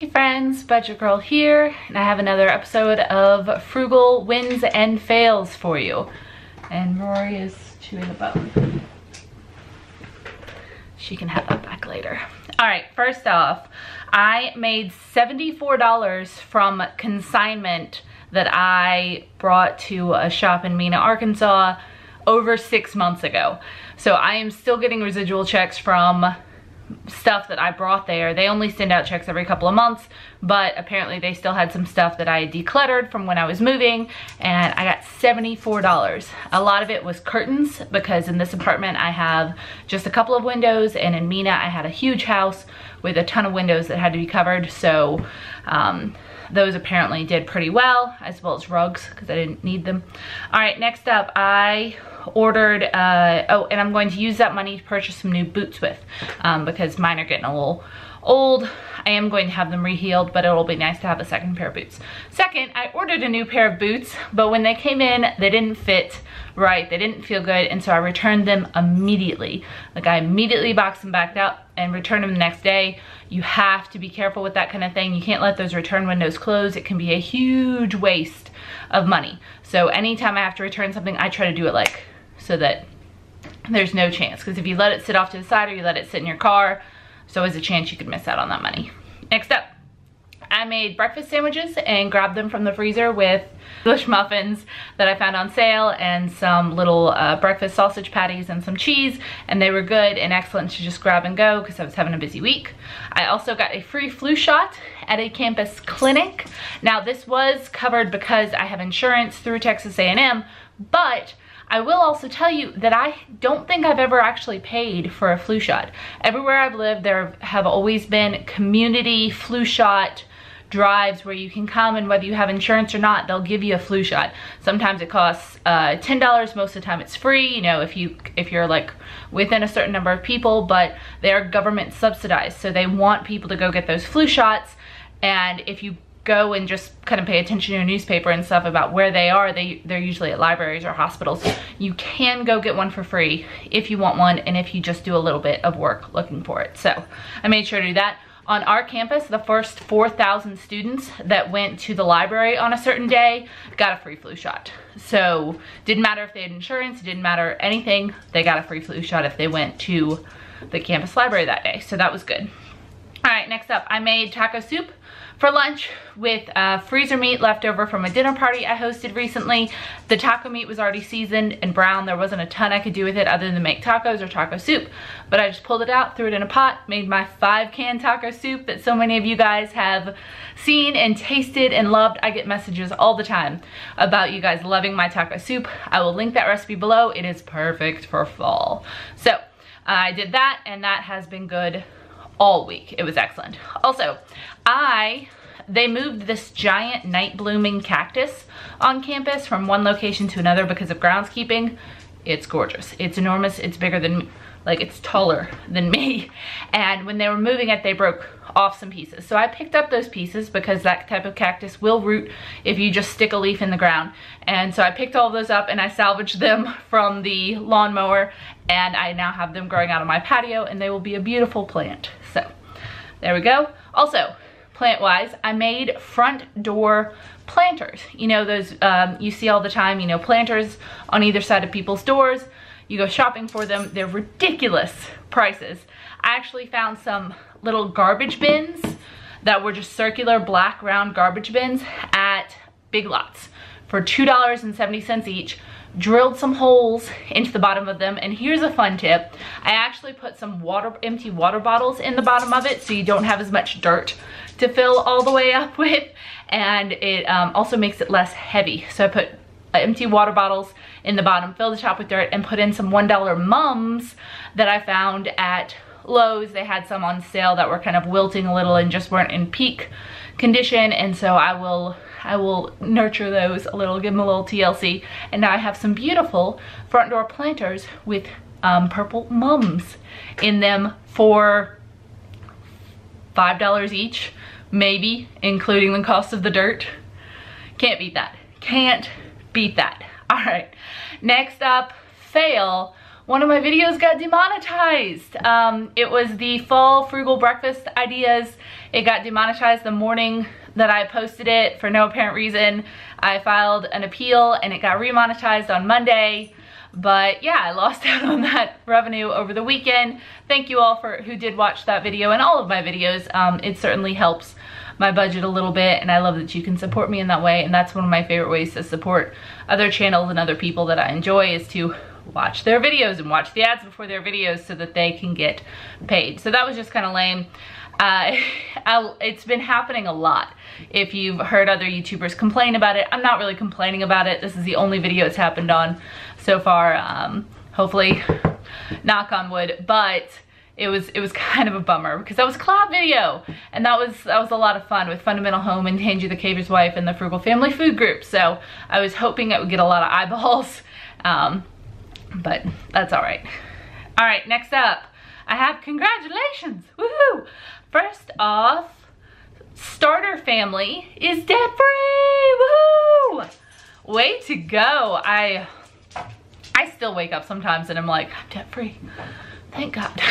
Hey friends, Budget Girl here, and I have another episode of Frugal Wins and Fails for you. And Rory is chewing a bone. She can have that back later. Alright, first off, I made $74 from Consignment that I brought to a shop in Mena, Arkansas over 6 months ago. So I am still getting residual checks from stuff that I brought there. They only send out checks every couple of months, but apparently they still had some stuff that I decluttered from when I was moving, and I got $74. A lot of it was curtains, because in this apartment I have just a couple of windows, and in Mena I had a huge house with a ton of windows that had to be covered, so those apparently did pretty well, as well as rugs, because I didn't need them. Alright, next up, I ordered, oh, and I'm going to use that money to purchase some new boots with, because mine are getting a little old. I am going to have them rehealed, but it'll be nice to have a second pair of boots. Second, I ordered a new pair of boots, but when they came in, they didn't fit right. They didn't feel good, and so I returned them immediately. Like, I immediately boxed them back up and returned them the next day. You have to be careful with that kind of thing. You can't let those return windows close. It can be a huge waste of money. So anytime I have to return something, I try to do it like so that there's no chance, because if you let it sit off to the side or you let it sit in your car, there's always a chance you could miss out on that money. Next up, I made breakfast sandwiches and grabbed them from the freezer with English muffins that I found on sale and some little breakfast sausage patties and some cheese, and they were good and excellent to just grab and go because I was having a busy week. I also got a free flu shot at a campus clinic. Now, this was covered because I have insurance through Texas A&M, but I will also tell you that I don't think I've ever actually paid for a flu shot. Everywhere I've lived, there have always been community flu shot drives where you can come, and whether you have insurance or not, they'll give you a flu shot. Sometimes it costs $10, most of the time it's free, you know, if you're like within a certain number of people, but they're government subsidized, so they want people to go get those flu shots. And if you go and just kind of pay attention to your newspaper and stuff about where they are, they're usually at libraries or hospitals. You can go get one for free if you want one, and if you just do a little bit of work looking for it. So I made sure to do that. On our campus, the first 4,000 students that went to the library on a certain day got a free flu shot. So didn't matter if they had insurance, didn't matter anything, they got a free flu shot if they went to the campus library that day. So that was good. All right, next up, I made taco soup for lunch with freezer meat left over from a dinner party I hosted recently. The taco meat was already seasoned and brown. There wasn't a ton I could do with it other than make tacos or taco soup, but I just pulled it out, threw it in a pot, made my 5-can taco soup that so many of you guys have seen and tasted and loved. I get messages all the time about you guys loving my taco soup. I will link that recipe below. It is perfect for fall. So I did that, and that has been good all week. It was excellent. Also, they moved this giant night blooming cactus on campus from one location to another because of groundskeeping. It's gorgeous. It's enormous. It's bigger than, like, it's taller than me. And when they were moving it, they broke off some pieces. So I picked up those pieces because that type of cactus will root if you just stick a leaf in the ground. And so I picked all those up and I salvaged them from the lawnmower, and I now have them growing out on my patio, and they will be a beautiful plant. So there we go. Also, plant-wise, I made front door planters. You know, those you see all the time, you know, planters on either side of people's doors. You go shopping for them. They're ridiculous prices. I actually found some little garbage bins that were just circular black round garbage bins at Big Lots for $2.70 each. Drilled some holes into the bottom of them, and here's a fun tip. I actually put some empty water bottles in the bottom of it so you don't have as much dirt to fill all the way up with, and it also makes it less heavy. So I put empty water bottles in the bottom, fill the top with dirt, and put in some $1 mums that I found at Lowe's. They had some on sale that were kind of wilting a little and just weren't in peak condition, and so I will nurture those a little, give them a little TLC, and now I have some beautiful front door planters with purple mums in them for $5 each, maybe, including the cost of the dirt. Can't beat that. Can't beat that. All right, next up, fail. one of my videos got demonetized. It was the fall frugal breakfast ideas. It got demonetized the morning that I posted it for no apparent reason. I filed an appeal and it got remonetized on Monday. But yeah, I lost out on that revenue over the weekend. Thank you all who did watch that video and all of my videos. It certainly helps my budget a little bit, and I love that you can support me in that way. And that's one of my favorite ways to support other channels and other people that I enjoy, is to watch their videos and watch the ads before their videos so that they can get paid. So that was just kind of lame. It's been happening a lot. If you've heard other YouTubers complain about it, I'm not really complaining about it. This is the only video it's happened on so far. Hopefully, knock on wood, but it was kind of a bummer because that was a collab video, and that was a lot of fun with Fundamental Home and Angie the Caver's Wife and the Frugal Family Food Group. So I was hoping it would get a lot of eyeballs, but that's all right. All right, next up, I have congratulations. Woohoo! First off, Starter Family is debt-free. Woohoo! Way to go. I still wake up sometimes and I'm like, I'm debt-free. Thank God.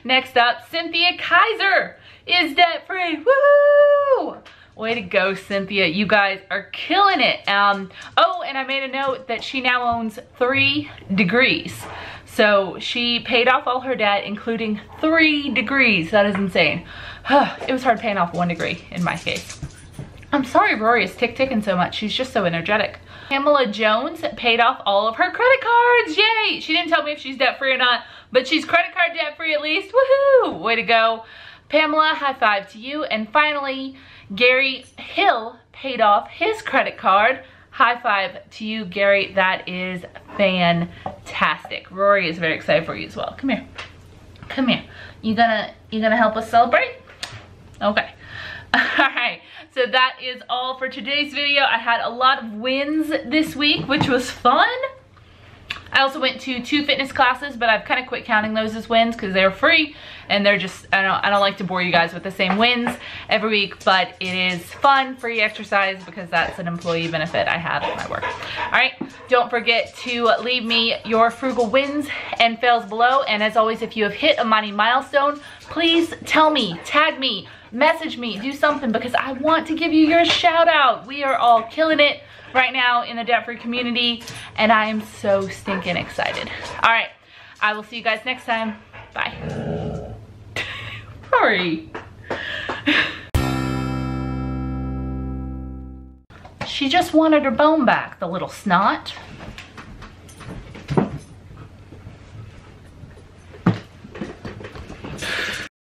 Next up, Cynthia Kaiser is debt-free. Woo! Way to go, Cynthia. You guys are killing it. Oh, and I made a note that she now owns 3 degrees. So she paid off all her debt, including 3 degrees. That is insane. It was hard paying off 1 degree in my case. I'm sorry Rory is ticking so much. She's just so energetic. Pamela Jones paid off all of her credit cards. Yay! She didn't tell me if she's debt-free or not, but she's credit card debt-free at least. Woohoo! Way to go. Pamela, high five to you. And finally, Gary Hill paid off his credit card. High five to you, Gary. That is fantastic. Rory is very excited for you as well. Come here. Come here. You gonna help us celebrate? Okay. All right. So that is all for today's video. I had a lot of wins this week, which was fun. I also went to 2 fitness classes, but I've kind of quit counting those as wins because they're free and they're just, I don't like to bore you guys with the same wins every week, but it is fun, free exercise, because that's an employee benefit I have at my work. All right, don't forget to leave me your frugal wins and fails below. And as always, if you have hit a money milestone, please tell me, tag me, message me, do something, because I want to give you your shout out. We are all killing it right now in the debt-free community, and I am so stinking excited. All right, I will see you guys next time. Bye. Sorry. She just wanted her bone back, the little snot.